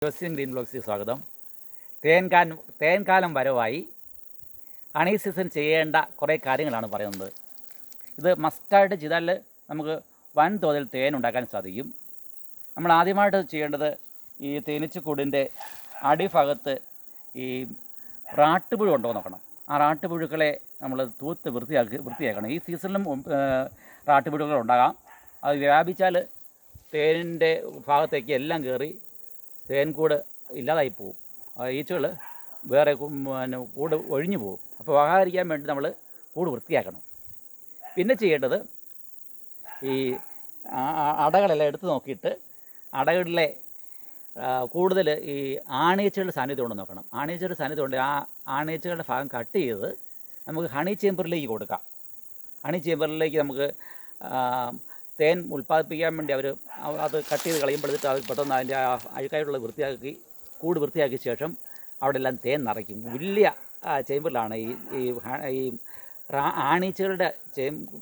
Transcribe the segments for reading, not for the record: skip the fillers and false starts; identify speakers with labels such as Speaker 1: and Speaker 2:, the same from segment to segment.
Speaker 1: ജോസ്യൻ green ബ്ലോഗ്സിൽ സ്വാഗതം. തേൻകാലം വരവായി. Honey season ചെയ്യേണ്ട കുറേ കാര്യങ്ങളാണ് പറയുന്നത്. ഇത് മസ്റ്റായിട്ട് ചെയ്താൽ നമുക്ക് വൻതോതിൽ തേൻ ഉണ്ടാക്കാൻ സാധിക്കും. നമ്മൾ ആദ്യമായിട്ട് ചെയ്യേണ്ടത് ഈ തേനീച്ചക്കൂടിൻ്റെ അടിഭാഗത്ത് ഈ റാട്ടുപുഴു ഉണ്ടോ നോക്കണം. ആ റാട്ടുപുഴുക്കളെ നമ്മൾ തൂത്ത് വൃത്തിയാക്കണം. ഈ സീസണിലും റാട്ടുപുഴുക്കൾ ഉണ്ടാകാം. അത് വ്യാപിച്ചാൽ തേനിൻ്റെ ഭാഗത്തേക്ക് എല്ലാം കയറി തേൻകൂട് ഇല്ലാതായി പോകും. ഈച്ചകൾ വേറെ കൂട് ഒഴിഞ്ഞു പോകും. അപ്പോൾ ആകാതിരിക്കാൻ വേണ്ടി നമ്മൾ കൂട് വൃത്തിയാക്കണം. പിന്നെ ചെയ്യേണ്ടത് ഈ അടകളെല്ലാം എടുത്ത് നോക്കിയിട്ട് അടകളിലെ കൂടുതൽ ഈ ആണീച്ചകളുടെ സാന്നിധ്യം ഉണ്ടെന്ന് നോക്കണം. ആണീച്ചകളുടെ സാന്നിധ്യം ഉണ്ട്. ആ ആണീച്ചകളുടെ ഭാഗം കട്ട് ചെയ്ത് നമുക്ക് ഹണി ചേമ്പറിലേക്ക് കൊടുക്കാം. ഹണി ചേമ്പറിലേക്ക് നമുക്ക് തേൻ ഉൽപ്പാദിപ്പിക്കാൻ വേണ്ടി അത് കട്ട് ചെയ്ത് കളയുമ്പോഴത്തേക്ക് അത് പെട്ടെന്ന് അതിൻ്റെ അഴുക്കായിട്ടുള്ളത് കൂട് വൃത്തിയാക്കിയ ശേഷം അവിടെ എല്ലാം തേൻ നിറയ്ക്കും. വലിയ ചേമ്പറിലാണ് ഈ ആണീച്ചകളുടെ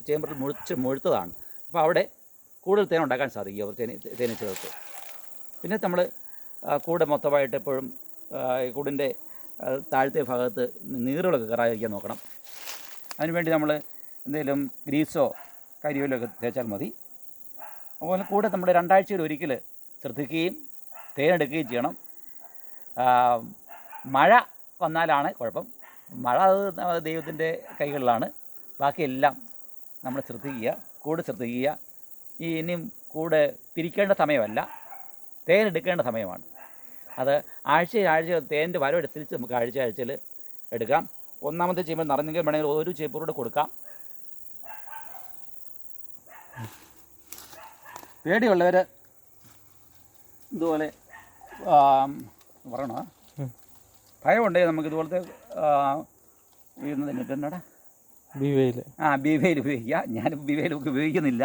Speaker 1: ചേമ്പറിൽ മുഴുത്തതാണ്. അപ്പോൾ അവിടെ കൂടുതൽ തേൻ ഉണ്ടാക്കാൻ സാധിക്കും അവർ തേനീച്ചകൾക്ക്. പിന്നെ നമ്മൾ കൂട് മൊത്തമായിട്ട് എപ്പോഴും കൂടിൻ്റെ താഴത്തെ ഭാഗത്ത് നീറുകളൊക്കെ കയറാതിരിക്കാൻ നോക്കണം. അതിനുവേണ്ടി നമ്മൾ എന്തെങ്കിലും ഗ്രീസോ കരിയോലോ ഒക്കെ തേച്ചാൽ മതി. അതുപോലെ കൂടെ നമ്മൾ 2 ആഴ്ചയിൽ ഒരിക്കൽ ശ്രദ്ധിക്കുകയും തേനെടുക്കുകയും ചെയ്യണം. മഴ വന്നാലാണ് കുഴപ്പം. മഴ അത് ദൈവത്തിൻ്റെ കൈകളിലാണ്. ബാക്കിയെല്ലാം നമ്മൾ ശ്രദ്ധിക്കുക, കൂട് ശ്രദ്ധിക്കുക. ഇനിയും കൂട് പിരിക്കേണ്ട സമയമല്ല, തേനെടുക്കേണ്ട സമയമാണ്. അത് ആഴ്ച തേൻ്റെ വരവനുസരിച്ച് നമുക്ക് ആഴ്ചയിൽ എടുക്കാം. ഒന്നാമത്തെ ചേമ്പ് നിറഞ്ഞെങ്കിൽ വേണമെങ്കിൽ ഒരു ചേമ്പൂടെ കൊടുക്കാം. പേടിയുള്ളവർ ഇതുപോലെ പറയണോ, ഭയമുണ്ടെങ്കിൽ നമുക്ക് ഇതുപോലത്തെ എന്നാടാ ബിവെയിൽ ഉപയോഗിക്കുക. ഞാൻ ബിവെയിൽ ഉപയോഗിക്കുന്നില്ല.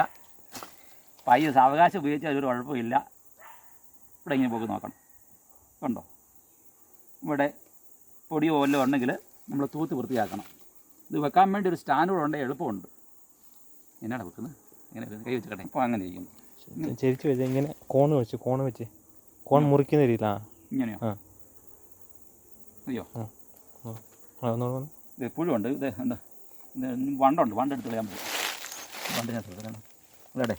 Speaker 1: സാവകാശം ഉപയോഗിച്ചാൽ ഒരു കുഴപ്പമില്ല. ഇവിടെ ഇങ്ങനെ പോയി നോക്കണം. കണ്ടോ, ഇവിടെ പൊടിയോ വല്ലതും ഉണ്ടെങ്കിൽ നമ്മൾ തൂത്ത് വൃത്തിയാക്കണം. ഇത് വെക്കാൻ വേണ്ടി ഒരു സ്റ്റാൻഡ് കൂടെ ഉണ്ടെങ്കിൽ എളുപ്പമുണ്ട്. എന്നാണ് വെക്കുന്നത്? ഇങ്ങനെ കൈ വെച്ചിട്ടെ. അപ്പോൾ അങ്ങനെ ചെയ്യുന്നു.
Speaker 2: ശരിക്കും വെച്ച് ഇങ്ങനെ കോണ് വെച്ച് മുറിക്കുന്ന രീതിയിലാണ്.
Speaker 1: ഇങ്ങനെയോ? അയ്യോ, ഇത് എപ്പോഴും ഉണ്ട്. ഇത് ഉണ്ട്, വണ്ടുണ്ട്. വണ്ടെടുത്ത് കളയാൻ പോകും. വണ്ടിനകത്ത് ഇവിടെ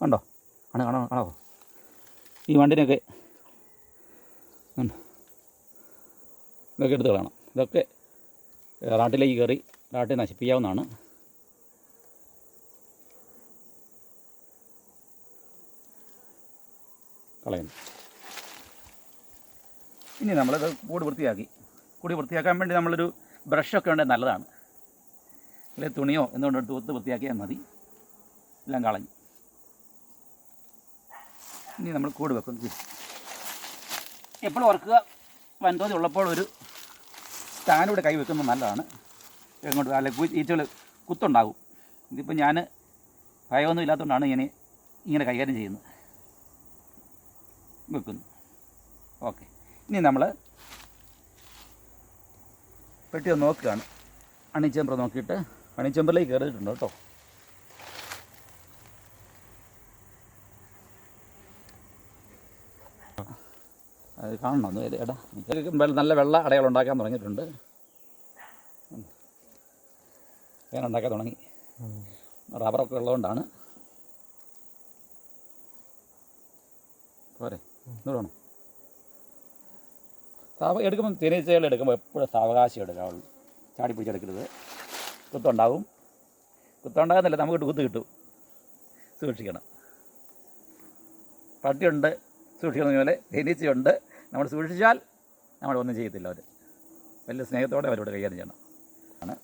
Speaker 1: കണ്ടോ? കാണോ ഈ വണ്ടിനൊക്കെ ഇതൊക്കെ എടുത്ത് കളയണം. ഇതൊക്കെ റാട്ടിലേക്ക് കയറി റാട്ടിൽ നശിപ്പിക്കാവുന്നതാണ്. കളയുന്നു. ഇനി നമ്മളിത് കൂട് വൃത്തിയാക്കാൻ വേണ്ടി നമ്മളൊരു ബ്രഷൊക്കെ ഉണ്ടെങ്കിൽ നല്ലതാണ്. അല്ലെങ്കിൽ തുണിയോ എന്തുകൊണ്ട് തൂത്ത് വൃത്തിയാക്കിയാൽ മതി. എല്ലാം കളഞ്ഞു. ഇനി നമ്മൾ കൂട് വെക്കുന്നു. എപ്പോഴും ഓർക്കുക, വൻതോതി ഉള്ളപ്പോൾ ഒരു സ്റ്റാൻഡിലൂടെ കൈ വെക്കുന്നത് നല്ലതാണ്. എങ്ങോട്ട് അല്ല ഈച്ചകൾ കുത്തുണ്ടാകും. ഇതിപ്പോൾ ഞാൻ ഭയമൊന്നും ഇല്ലാത്തതുകൊണ്ടാണ് ഇങ്ങനെ കൈകാര്യം ചെയ്യുന്നത്. വെക്കുന്നു. ഓക്കെ. ഇനി നമ്മൾ പെട്ടി ഒന്ന് നോക്കുകയാണ്. അണിച്ചേമ്പർ നോക്കിയിട്ട് അണിച്ചേമ്പറിലേക്ക് കയറിയിട്ടുണ്ട് കേട്ടോ. അത് കാണണം. എടാ, നല്ല വെള്ള അടയാളം ഉണ്ടാക്കാൻ തുടങ്ങിയിട്ടുണ്ട്. ഉണ്ടാക്കാൻ തുടങ്ങി. റബ്ബറൊക്കെ ഉള്ളതുകൊണ്ടാണ്. പോരെ, ഇതോടെ എടുക്കുമ്പോൾ തേനീച്ചകൾ എടുക്കുമ്പോൾ എപ്പോഴും സാവകാശം എടുക്കാവുള്ളൂ. ചാടി പിടിച്ചെടുക്കരുത്. കുത്തുണ്ടാകുന്നില്ല, നമുക്ക് കുത്ത് കിട്ടും. സൂക്ഷിക്കണം. പട്ടിയുണ്ട്, സൂക്ഷിക്കുന്ന പോലെ തേനീച്ചയുണ്ട്. നമ്മൾ സൂക്ഷിച്ചാൽ നമ്മളൊന്നും ചെയ്യത്തില്ല. അവർ വലിയ സ്നേഹത്തോടെ അവരോട് കൈകാര്യം ചെയ്യണം. ആണ്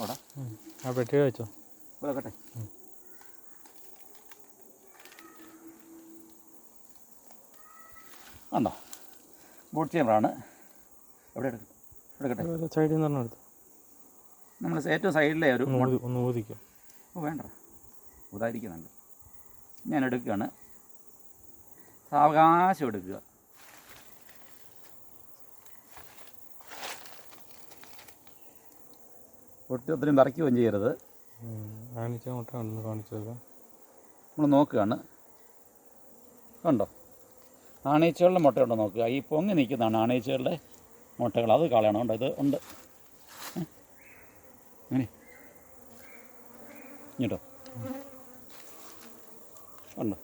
Speaker 1: ഓടാ.
Speaker 2: ആ പെട്ടി വെച്ചോ,
Speaker 1: വെക്കട്ടെ. ഉണ്ടോ? ബൂട്ട് ചേമ്പറാണ്. എവിടെ എടുക്കട്ടെ?
Speaker 2: സൈഡിൽ നിന്ന് പറഞ്ഞെടുത്തു.
Speaker 1: നമ്മൾ ഏറ്റവും സൈഡിലെ
Speaker 2: ഒന്ന് ഊതിക്കും.
Speaker 1: വേണ്ട, ഉദാഹരിക്കുന്നുണ്ട്. ഞാൻ എടുക്കുകയാണ്. സാവകാശം എടുക്കുക. ഒത്തിരി നിറയ്ക്കുകയും ചെയ്യരുത്.
Speaker 2: കാണിച്ചു
Speaker 1: നമ്മൾ നോക്കുകയാണ്. ഉണ്ടോ? ആണീച്ചകളുടെ മുട്ടയുണ്ടോ നോക്കുക. ഈ പൊങ്ങി നിൽക്കുന്നതാണ് ആണീച്ചകളുടെ മുട്ടകൾ. അത് കളയണം. ഉണ്ടോ? ഇത് ഉണ്ട്. അങ്ങനെ ഇങ്ങോട്ടോ ഉണ്ടോ?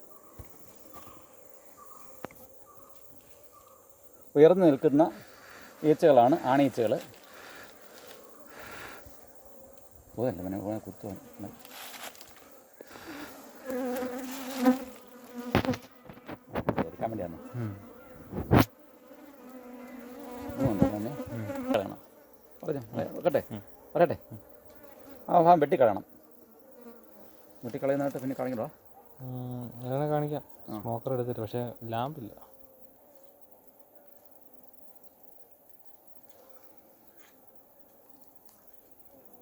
Speaker 1: ഉയർന്നു നിൽക്കുന്ന ഈച്ചകളാണ് ആണീച്ചകൾ. പോതല്ല പിന്നെ കുത്തുവാൻ എടുക്കാൻ വേണ്ടിയാണ്. കളയണം. വെക്കട്ടെ, പറയട്ടെ. ആ ഭാഗം വെട്ടിക്കളയണം. വെട്ടിക്കളയുന്നതായിട്ട് പിന്നെ കളഞ്ഞോ?
Speaker 2: അങ്ങനെ കാണിക്കാം. സ്മോക്കർ എടുത്തിട്ട്, പക്ഷേ ലാമ്പില്ല.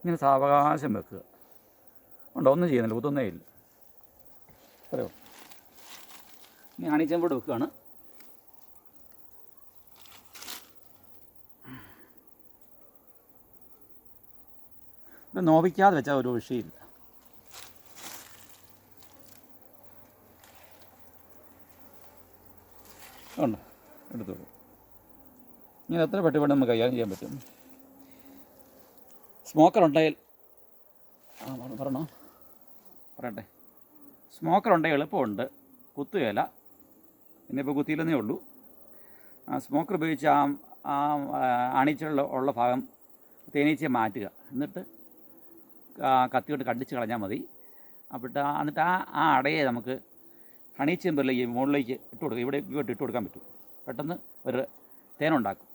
Speaker 1: ഇങ്ങനെ സാവകാശം വെക്കുക. ഉണ്ടോ? ഒന്നും ചെയ്യുന്നില്ല, കുത്തൊന്നേ ഇല്ല. പറയോ? ഇനി ആണിച്ചമ്പോട് വെക്കുകയാണ്. ഇത് നോവിക്കാതെ വെച്ചാൽ ഒരു വിഷയമില്ല. ഉണ്ട്, എടുത്തോളൂ. ഇങ്ങനെ എത്ര പെട്ടി വേണം നമുക്ക് കൈകാര്യം ചെയ്യാൻ പറ്റും. സ്മോക്കർ ഉണ്ടെങ്കിൽ പറഞ്ഞോ, പറയട്ടെ. സ്മോക്കർ ഉണ്ടെങ്കിൽ എളുപ്പമുണ്ട്, കുത്തുകയില്ല. ഇന്നിപ്പോൾ കുത്തിയില്ലെന്നേ ഉള്ളൂ. സ്മോക്കർ ഉപയോഗിച്ച് ആ അണിച്ചുള്ള ഉള്ള ഭാഗം തേനീച്ചയെ മാറ്റുക. എന്നിട്ട് കത്തിയോട്ട് കടിച്ച് കളഞ്ഞാൽ മതി. എന്നിട്ട് ആ അടയെ നമുക്ക് ഹണി ചേമ്പറിലേക്ക് മുകളിലേക്ക് ഇട്ട് കൊടുക്കുക. ഇവിടെ ഇട്ട് കൊടുക്കാൻ പറ്റും. പെട്ടെന്ന് ഒരു തേനുണ്ടാക്കും.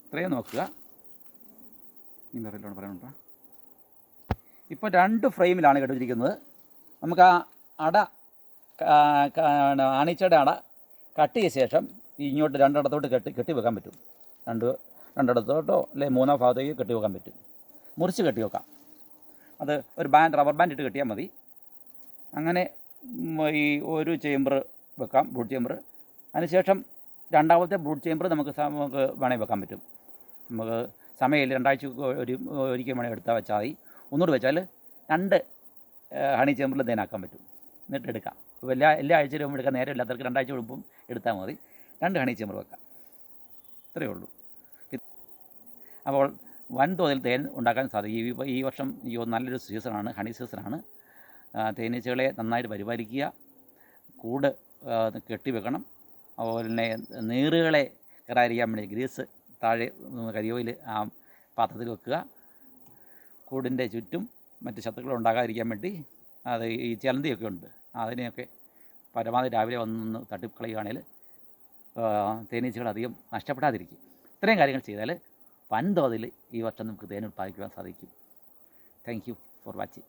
Speaker 1: ഇത്രയും നോക്കുക. ഇനി പറയലോട് പറയാനുണ്ടോ? ഇപ്പോൾ 2 ഫ്രെയിമിലാണ് കെട്ടിച്ചിരിക്കുന്നത്. നമുക്ക് ആ അട ആണിച്ചയുടെ അട കട്ട് ചെയ്ത ശേഷം ഇങ്ങോട്ട് 2 ഇടത്തോട്ട് കെട്ടി വെക്കാൻ പറ്റും. രണ്ടിടത്തോട്ടോ അല്ലെങ്കിൽ 3-ാം ഭാഗത്തേക്ക് കെട്ടി വെക്കാൻ പറ്റും. മുറിച്ച് കെട്ടി വെക്കാം. അത് ഒരു റബ്ബർ ബാൻഡ് ഇട്ട് കെട്ടിയാൽ മതി. അങ്ങനെ ഈ ഒരു ചേമ്പർ വെക്കാം, ബ്രൂഡ് ചേമ്പർ. അതിനുശേഷം 2ാമത്തെ ബ്രൂഡ് ചേമ്പർ നമുക്ക് വേണമെങ്കിൽ വെക്കാൻ പറ്റും. നമുക്ക് സമയമില്ല, 2 ആഴ്ച ഒരിക്കൽ വേണമെങ്കിൽ എടുത്താൽ വെച്ചാൽ മതി. ഒന്നുകൂടി വെച്ചാൽ 2 ഹണി ചേമ്പറിൽ തേനാക്കാൻ പറ്റും. എന്നിട്ട് എടുക്കാം. എല്ലാ ആഴ്ചയിലും എടുക്കാൻ നേരം ഇല്ലാത്തവർക്ക് 2 ആഴ്ച കൂടുമ്പം എടുത്താൽ മതി. 2 ഹണി ചേമ്പർ വെക്കാം. ഇത്രയേ ഉള്ളൂ. അപ്പോൾ വൻതോതിൽ തേൻ ഉണ്ടാക്കാൻ സാധിക്കും. ഈ വർഷം നല്ലൊരു സീസണാണ്, ഹണി സീസണാണ്. തേനീച്ചകളെ നന്നായിട്ട് പരിപാലിക്കുക. കൂട് കെട്ടിവെക്കണം. അതുപോലെ തന്നെ നീറുകളെ കയറാതിരിക്കാൻ വേണ്ടി ഗ്രീസ് താഴെ കരിയോയിൽ ആ പാത്രത്തിൽ വെക്കുക. കൂടിൻ്റെ ചുറ്റും മറ്റ് ശത്രുക്കൾ ഉണ്ടാകാതിരിക്കാൻ വേണ്ടി അത് ഈ ചിലന്തിയൊക്കെ ഉണ്ട്, അതിനെയൊക്കെ പരമാവധി രാവിലെ വന്ന് തട്ടിക്കളയുകയാണെങ്കിൽ തേനീച്ചകൾ അധികം നഷ്ടപ്പെടാതിരിക്കും. ഇത്രയും കാര്യങ്ങൾ ചെയ്താൽ വൻതോതിൽ ഈ വർഷം നമുക്ക് തേൻ ഉൽപ്പാദിക്കുവാൻ സാധിക്കും. Thank you for watching.